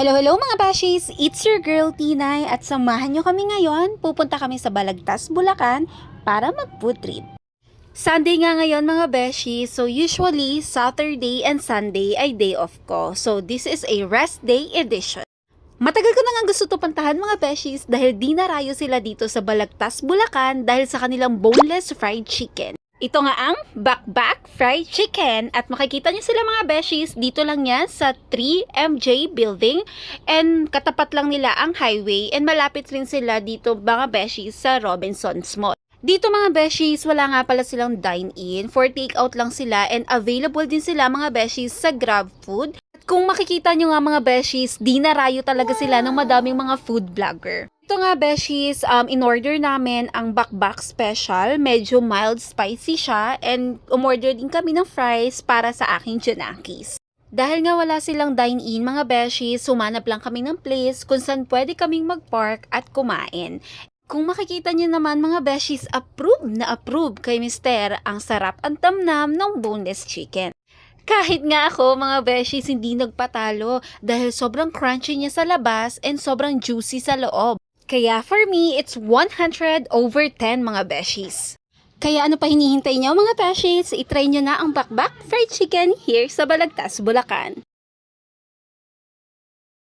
Hello, hello mga bashies! It's your girl Tinay at samahan nyo kami ngayon. Pupunta kami sa Balagtas, Bulacan para mag-food trip. Sunday nga ngayon mga beshies, so usually Saturday and Sunday ay day off ko. So this is a rest day edition. Matagal ko na nga gusto to puntahan mga beshies dahil dinarayo sila dito sa Balagtas, Bulacan dahil sa kanilang boneless fried chicken. Ito nga ang Bakbak Fried Chicken at makikita niyo sila mga beshies dito lang yan sa 3MJ Building and katapat lang nila ang highway and malapit rin sila dito mga beshies sa Robinson's Mall. Dito mga beshies, wala nga pala silang dine-in, for take-out lang sila and available din sila mga beshies sa GrabFood. At kung makikita nyo nga mga beshies, dinarayo talaga sila ng madaming mga food vlogger. Ito nga beshies, in-order namin ang Bakbak Special, medyo mild spicy siya and umorder din kami ng fries para sa aking Junakis. Dahil nga wala silang dine-in mga beshies, sumanap lang kami ng place kung saan pwede kaming mag-park at kumain. Kung makikita niyo naman mga beshies, approve kay Mister ang sarap ang tamnam ng boneless chicken. Kahit nga ako mga beshies hindi nagpatalo dahil sobrang crunchy niya sa labas and sobrang juicy sa loob. Kaya for me, it's 100/10 mga beshies. Kaya ano pa hinihintay niyo mga beshies? I-try niyo na ang Bakbak Fried Chicken here sa Balagtas, Bulacan.